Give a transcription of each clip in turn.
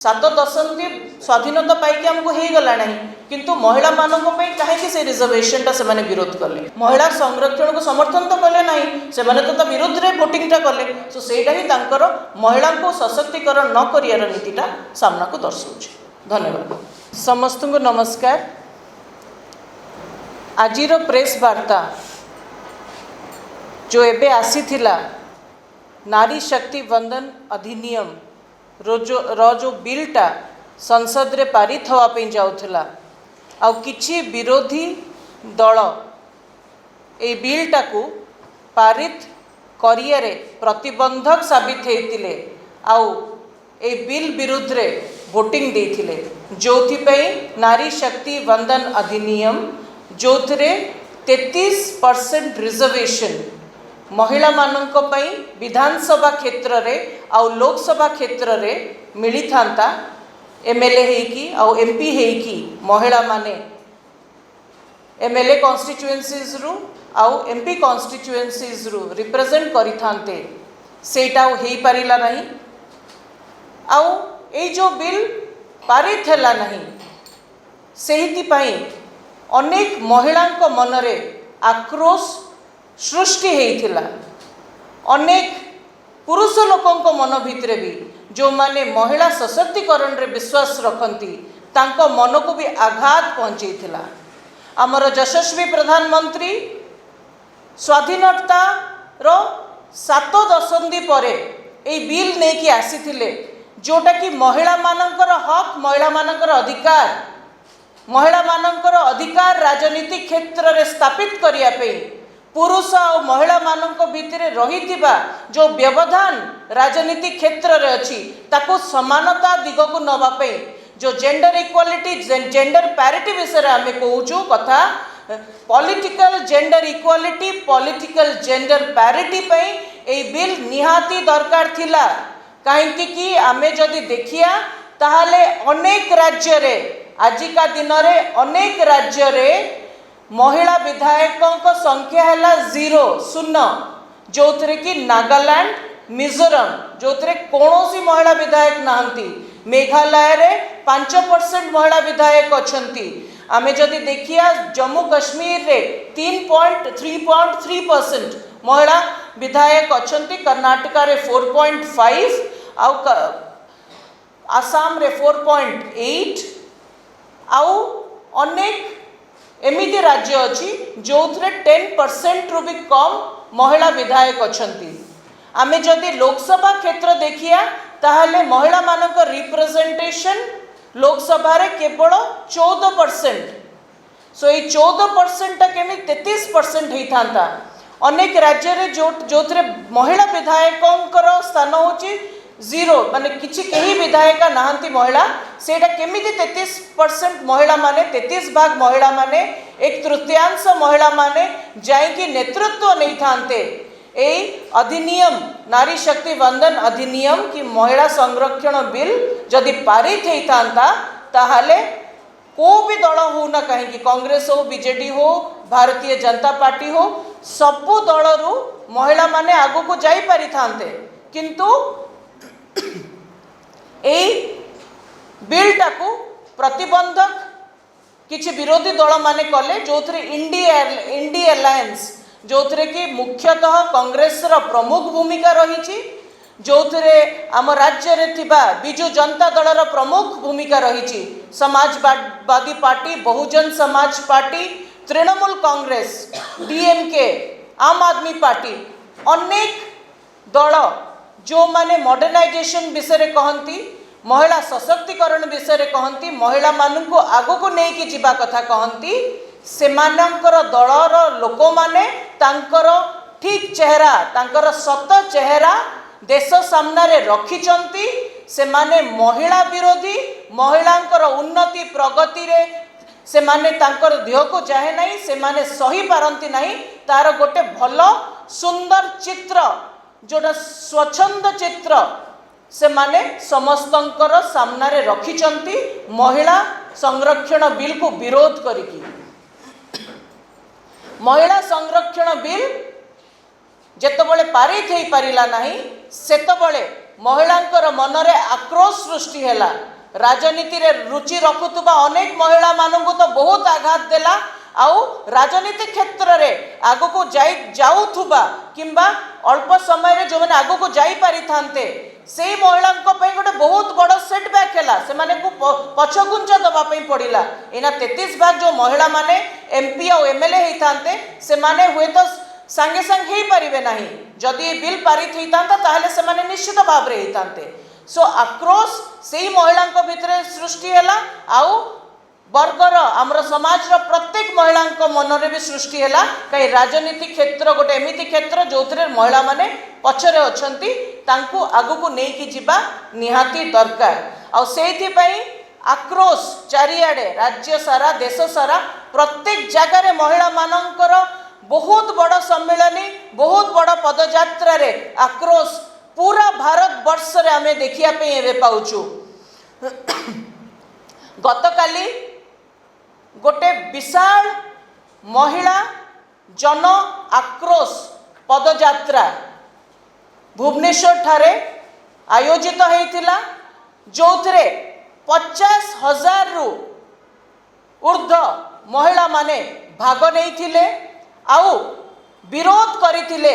सात दशंधि स्वाधीनता पाई आमको हो गला ना किंतु महिला मानक कहीं से रिजर्वेशन से विरोध कले महिला संरक्षण को समर्थन तो कले ना से तो विरोध में भोटिंग कले सो सेटा ही तांकर महिला को सशक्तिकरण न करियार नीतिटा सामना को दर्शाऊँ। धन्यवाद समस्त को नमस्कार। आजिर प्रेस वार्ता जो एबे आसी थिला नारी शक्ति वंदन अधिनियम जो बिलटा संसद रे पारित होवाई जाउथला आ किछि विरोधी दल ए बिलटा को पारित करियारे प्रतिबंधक साबित होइतिले आउ ए बिल विरुद्ध रे वोटिंग देथिले जोथिपई नारी शक्ति वंदन अधिनियम जोथरे 33% रिजर्वेशन महिला मानक पई विधानसभा क्षेत्र रे आउ लोकसभा क्षेत्र रे मिली थांता एमएलए हेकी आउ एमपी हेकी महिला माने एमएलए कॉन्स्टिट्यूएंसीज रु आउ एमपी कॉन्स्टिट्यूएंसीज रु रिप्रेजेंट करि थांते सेटा हेई परिला नहीं आउ ए जो बिल पारित हैला नहीं सेहिति पई अनेक महिलांक मनरे आक्रोश सृष्टि हेइथिला। अनेक पुरुष लोकों मन भितरे भी जो माने महिला सशक्तिकरण रे विश्वास रखती तांको मन को भी आघात पहुँचेइथिला। आमर यशस्वी प्रधानमंत्री स्वाधीनता रो 7 दशंधि परे ए बिल नेकी आसीथिले जोटा कि महिला मानकर हक महिला मानकर अधिकार राजनीतिक क्षेत्र रे स्थापित करिया पे पुरुष और महिला मानक भितर रही जो व्यवधान राजनीतिक क्षेत्र रे अच्छी ताको समानता दिग को नवाई जो जेंडर इक्वालिटी जेंडर पैरिटी विषय आम कहूँ कथा political gender equality political gender parity ए बिल निहाती दरकार थिला कहीं कि आमे जदि देखिया ताहले अनेक राज्य रे आजिका दिन रे अनेक राज्य रे महिला विधायकों को संख्या है 0 जो कि नागालैंड मिजोरम जो कौन महिला विधायक नहांती मेघालय रे 5% महिला विधायक अच्छी आमे जदि देखिया जम्मू कश्मीर रे 3.3% महिला विधायक अच्छी कर्नाटका रे 4.5 आउ आसाम रे 4.8 आउ अनेक एमिति राज्य अच्छी जो 10% रु भी कम महिला विधायक अच्छी आमे जदि लोकसभा क्षेत्र देखिया ताहले महिला मानक रिप्रेजेंटेशन लोकसभा रे केवल 14%। सो ये 14% केमी 33% होता अनेक राज्य रे जो महिला विधायकों स्थान होची 0 माने किछि कहीं विधायिका नहांती महिला सेटा केमिति 33% महिला माने 33 भाग महिला माने 1/3 महिला माने जाइकी नेतृत्व नहीं थांते ए अधिनियम नारी शक्ति वंदन अधिनियम की महिला संरक्षण बिल जदि पारित होता ताहले को भी दल हो ना कहीं कांग्रेस हो बीजेडी हो भारतीय जनता पार्टी हो सबु दलरू महिला माने आगो को जाई पारि थांते किंतु ए बिलटा को प्रतिबंधक किछि विरोधी दल माने कले जो इंडी अलायंस जो कि मुख्यतः कांग्रेस रो प्रमुख भूमिका रही जो आम राज्य रे थिबा बिजु जनता दल रो प्रमुख भूमिका रही Samajwadi party Bahujan Samaj party Trinamool Congress DMK आम आदमी पार्टी अनेक दल जो माने मॉडर्नाइजेशन विषय कहती महिला सशक्तिकरण विषय कहती महिला मानू को आगो को लेकिन जीवा कथा कहती सेमानंकर दलर लोक माने तांकर ठीक चेहरा तांकर सत चेहरा देश सामने रखिचंती से माने महिला विरोधी महिलांकर उन्नति प्रगति रे से माने तांकर देह को चाहे नहीं से माने सही पारंती नहीं तार गोटे भल सुंदर चित्र जोटा स्वच्छंद चित्र से माने समस्तंकर सामने रखिचंती महिला संरक्षण बिल को विरोध करिकी महिला संरक्षण बिल जेतबळे पारित हेई पारिला नाही सेतबळे महिलांकर मनरे आक्रोश सृष्टि हैला। राजनीति रे रुचि रखुवा अनेक महिला मानू तो बहुत आघात देला आउ राजनीति क्षेत्र रे आगो को जाउथुबा किंबा अल्प समय रे जो माने आगो को जाई पारि थांते से महिला गोटे बहुत बड़ सेटबैक है से माने को पछगुंच दबा पड़ा एना 33 भाग जो महिला माने एमपी और एमएलए होते से माने हुए तो सांगे सांग हो पारे ना जदि ये बिल पारित होता ताहले से माने निश्चित भाव रे होते सो आक्रोश से महिला भितर सृष्टि है आउ वर्गर आमर समाज प्रत्येक महिला मन में भी सृष्टि है कहीं राजनीति क्षेत्र गोटे एमती क्षेत्र जो महिला माने पछरे अछंती तांकु आगु को नेकी जिबा निहाती दरकार आ सेइथिपई आक्रोश चारिआडे राज्य सारा देश सारा प्रत्येक जगह रे महिला मानकर बहुत बड़ सम्मेलनी बहुत बड़ पदयात्रा रे आक्रोश पूरा भारत वर्ष रे आमे देखिया पे एबे पाउछु गतकाली गोटे विशाल महिला जन आक्रोश पदयात्रा भुवनेश्वर ठारे आयोजित होइतिला जो 50,000 रु ऊर्ध्व महिला माने भाग नहीं आउ विरोध करथिले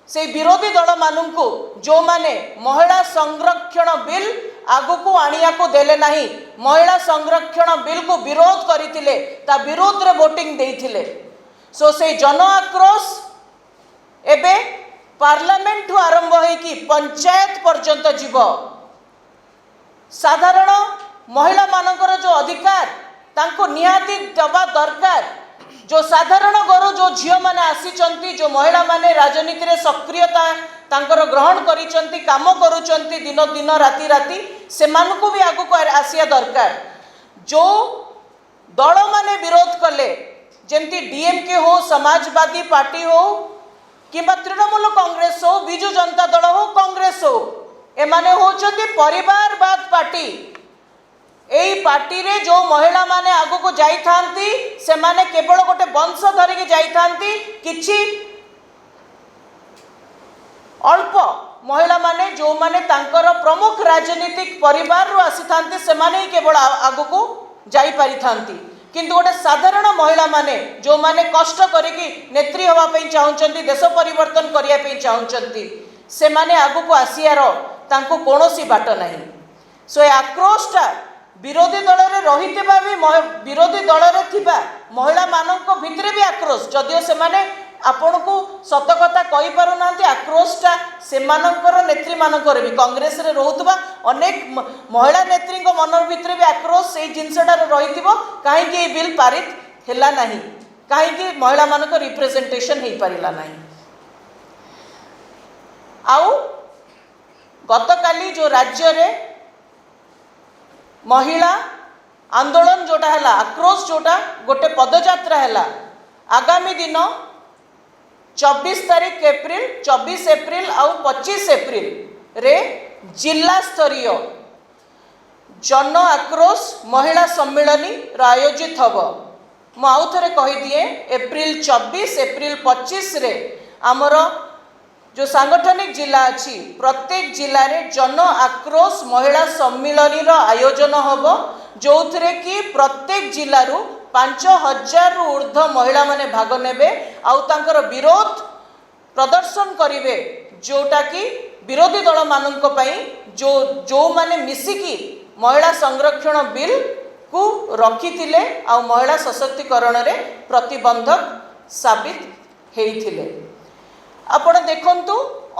से विरोधी दल मानू जो माने महिला संरक्षण बिल आगु को आनिया को देले नहीं महिला संरक्षण बिल को विरोध करथिले ता विरोध रे वोटिंग देथिले सो से जन आक्रोश एबे पार्लियामेंट आरंभ हो कि पंचायत पर्यंत जीव साधारण महिला मानकर जो अधिकार तांको निहाती दबा दरकार जो साधारण घर जो झील मैंने आसी जो महिला माने राजनीति रे सक्रियता तांकर ग्रहण करिसंती काम करुचंती दिन दिन राति राति से मानकु भी आगु को आसिया दरकार जो दल माने विरोध कले जेमती डीएमके हो समाजवादी पार्टी हो किंबा तृणमूल कांग्रेस हो बिजु जनता दल हो कांग्रेस हो एमाने होचंती परिवारवाद पार्टी एई पार्टी रे जो महिला माने आगु को जाई थांती से माने केवल गोटे वंश धरिकी जाई थांती किछि अल्प महिला माने जो माने तांकर प्रमुख राजनीतिक परिवार रो आसी थांती से माने केवल आगु को जाई पारि थांती किंतु गोटे साधारण महिला माने जो माने कष्ट करिकी नेत्री होवा पई चाहुचंती देश परिवर्तन करिया पई चाहुचंती से माने आगु को आसियार तांको कोनोसी बाट नाही सो ए आक्रोशटा विरोधी दल रे रहितबा भी विरोधी दल रे थिबा महिला मानक भितरे भी आक्रोश जदियो से माने आपण को सत कथा कहि पारु नांती आक्रोशटा से मानकर नेत्री मानकर भी कांग्रेस रे रहउतबा अनेक महिला नेत्री को मन भितरे भी आक्रोश से जिनसटा रहितिबो काहे कि ए बिल पारित हेला नाही काहे कि महिला मानक रिप्रेजेंटेशन हेई पारिला नाही आउ गतकाली जो राज्य रे महिला आंदोलन जोटा है आक्रोश जोटा गोटे पदयात्रा है आगामी दिन 24 तारीख एप्रिल 24 एप्रिल आउ 25 एप्रिल रे जिला स्तरीय जन आक्रोश महिला सम्मेलनी आयोजित हम मु आउ थे कहीदिए एप्रिल 24 एप्रिल 25 रे आमर जो सांगठनिक जिला अच्छी प्रत्येक जिले में जन आक्रोश महिला सम्मिलनी आयोजन हम जो थे कि प्रत्येक जिलू 5,000 रु ऊर्ध्व महिला माने भाग नेबे आउ तांकर विरोध प्रदर्शन करिवे जोटा कि विरोधी दल मानक पई जो जो माने मिसिकी महिला संरक्षण बिल को रखिथिले आउ महिला सशक्तिकरण रे प्रतिबंधक साबित हेइथिले आपण देखंतु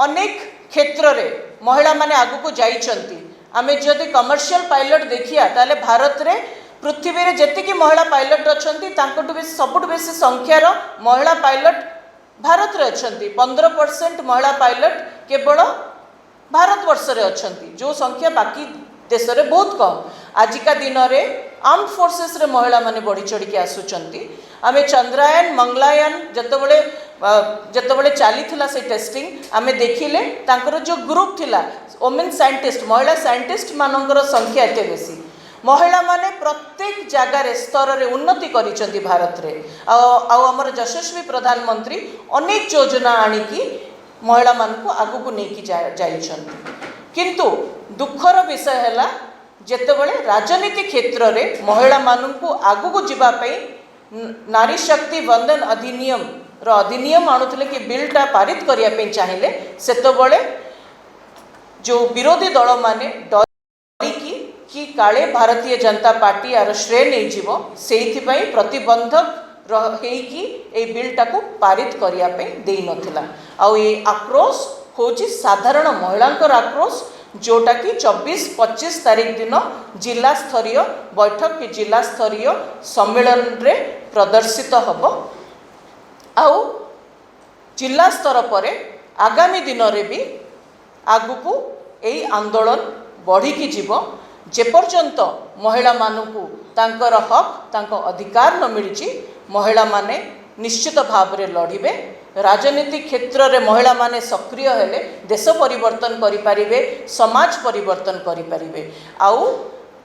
अनेक क्षेत्र रे महिला माने आगु को जाइछंती आमे जदि कमर्शियल पायलट देखिया ताले भारत रे पृथ्वी रे जेतिकी महिला पायलट अछंती तांकटु बेसी सबुटु बेसी संख्यार महिला पायलट भारत रे अछंती 15% महिला पायलट केवल भारत वर्ष रे अछंती जो संख्या बाकी देश रे बहुत कम आजिका दिन रे आर्म फोर्सेस रे महिला माने बढ़ी चढ़ी के आसुचंती आमे चंद्रायन मंगलायन जतबले चली से टेस्टिंग आमे देखिले तांकर जो ग्रुप थिला वुमेन साइंटिस्ट महिला साइंटिस्ट मानकर संख्या एते बेसी महिला माने प्रत्येक जगार स्तर रे उन्नति करिसंती भारत रे आमर यशस्वी प्रधानमंत्री अनेक योजना आनिकी महिला मान को आगु को नेकी जाइछंती किंतु दुखर विषय है ଯେତେବେଳେ ରାଜନୀତି କ୍ଷେତ୍ରରେ ମହିଳାମାନଙ୍କୁ ଆଗକୁ ଯିବା ପାଇଁ ନାରୀ ଶକ୍ତି ବନ୍ଦନ ଅଧିନିୟମ ଆଣୁଥିଲେ କି ବିଲ୍ଟା ପାରିତ କରିବା ପାଇଁ ଚାହିଁଲେ, ସେତେବେଳେ ଯେଉଁ ବିରୋଧୀ ଦଳମାନେ ଡରିକି କି କାଳେ ଭାରତୀୟ ଜନତା ପାର୍ଟି ଆର ଶ୍ରେୟ ନେଇଯିବ, ସେଇଥିପାଇଁ ପ୍ରତିବନ୍ଧକ ହେଇକି এই ବିଲ୍ଟାକୁ ପାରିତ କରିବା ପାଇଁ ଦେଇନଥିଲା। ଆଉ ଏ ଆକ୍ରୋଶ ହେଉଛି ସାଧାରଣ ମହିଳାଙ୍କର ଆକ୍ରୋଶ, जोटाकि 24-25 तारीख दिन जिला स्तरीय बैठक कि जिला स्तरीय सम्मेलन रे प्रदर्शित हम। आउ जिला स्तर पर आगामी दिन रे भी आगुकू यही आंदोलन बढ़िकी जीव जेपर्यंत महिला मानू तांकर हक तांको अधिकार न मिली महिला माने निश्चित भाव रे लड़िबे। राजनीति क्षेत्र रे महिला माने सक्रिय हेले देश परिवर्तन करि परिबे, समाज परिवर्तन करि परिबे। आउ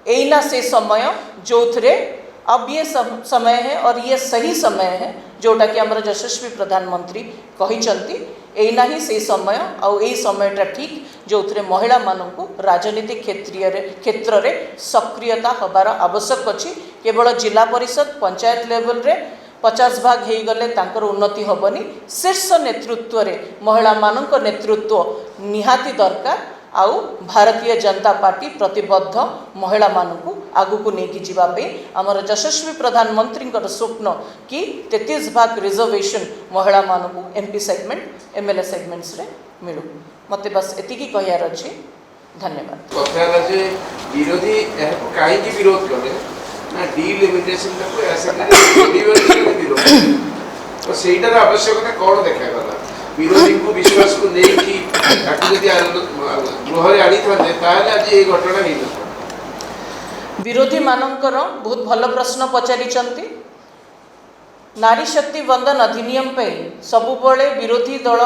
एइना से समय जोथरे अब ये समय है और ये सही समय है जोटा कि हमर यशस्वी प्रधानमंत्री कहिचंती। एइना ही से समय आउ एई समयटा ठीक जोथरे महिला मानू राजनीति क्षेत्र रे सक्रियता हबार आवश्यक अछि। केवल जिला परिषद पंचायत लेवल रे 50 भाग हो गले तांकर उन्नति होबनी। शीर्ष नेतृत्व रे महिला मानक नेतृत्व निहाती दरकार। आउ भारतीय जनता पार्टी प्रतिबद्ध महिला मानू आगुक नहीं जावाई आमर यशस्वी प्रधानमंत्री स्वप्न कि 33 भाग रिजर्वेशन महिला मानू एमपी सेगमेंट एमएलए सेगमेंट्स रे मिलू। मते बस एतिकी कहियार अछि। धन्यवाद। विरोधी विरोध कले ना डिलिमिटेशन तो सहीटार आवश्यकता कौन देखा गला विरोधी को विश्वास को लेकिन गृह आनी था आज ये घटना नहीं था। विरोधी मानकर बहुत भल प्रश्न पचारि। नारी शक्ति बंधन अधिनियम पे सबुबले विरोधी दल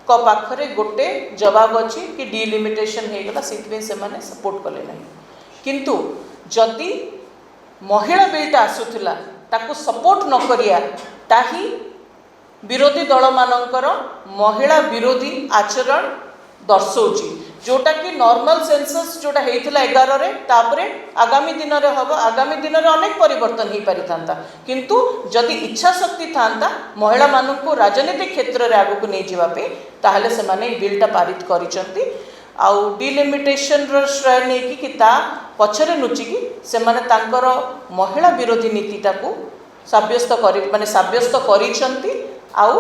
को पाखरे गोटे जवाब अच्छी कि डिलिमिटेशन हो गला से माने सपोर्ट कले नहीं। किंतु जदि महिला बिलटा आसूला ताकू सपोर्ट न करिया ताही विरोधी दल मानकर महिला विरोधी आचरण दर्शौची। जोटा कि नॉर्मल सेंसस जोटा होता 11 रे तापरे आगामी दिन रे हबो। आगामी दिन रे अनेक परिवर्तन हो पारि थांता। किंतु जदि इच्छा शक्ति थांता महिला मानू राजनीतिक क्षेत्र रे आगु को नहीं जीवा पे ताहले से माने बिलटा पारित करिसंती। आउ डिलिमिटेशन रो श्रेय नहीं कि ता पछरे नुचिकी से माने तांकर महिला विरोधी नीतिटा को साब्यस्त करि माने साब्यस्त करिसंती। आउ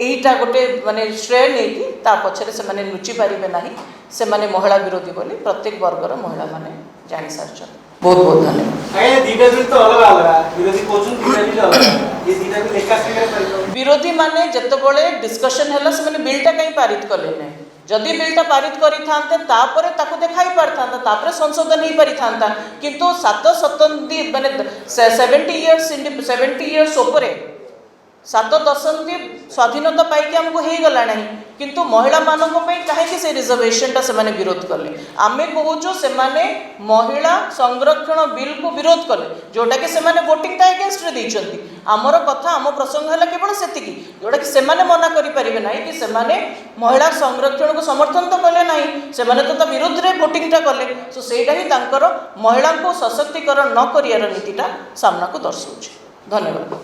एटा गोटे माने श्रेय नहीं कि ता पछरे से माने नुचि पारिबे नाही। से माने महिला विरोधी बोली प्रत्येक वर्गर महिला माने जानि सारछन। बहुत बहुत धन्यवाद। आया दीटा बिल तो अलग अलग विरोधी कोचुन दीटा बिल अलग ये दीटा बिल एका संगे परिबो। विरोधी माने जतबळे डिस्कशन हैला से माने बिलटा कहीं पारित करले नै। जदि बिलटा पारित करि थांते तापरे ताकु देखाई पारथांता तापरे संशोधन ही पारि थांता। किंतु 7 शताब्दी माने 70 इयर्स उपरे 7 दशंधि स्वाधीनता पाई आमको हो गला नहीं। किंतु महिला मानक कहीं से रिजर्वेशनटा से माने विरोध कले। आमे कहूँ से माने महिला संरक्षण बिल को विरोध कले जोटा कि से माने वोटिंग अगेंस्ट रे देइचंती। आमर कथा आम प्रसंग है केवल सेतिकी जोटा कि से माने मना करि परिबे नाही कि से माने महिला संरक्षण को समर्थन तो कले नाही। से माने तो विरोध रे वोटिंगटा कले। सो सेटा ही तांकर महिला को सशक्तिकरण न करियार नीतिटा सामना को दर्शाउछि। धन्यवाद।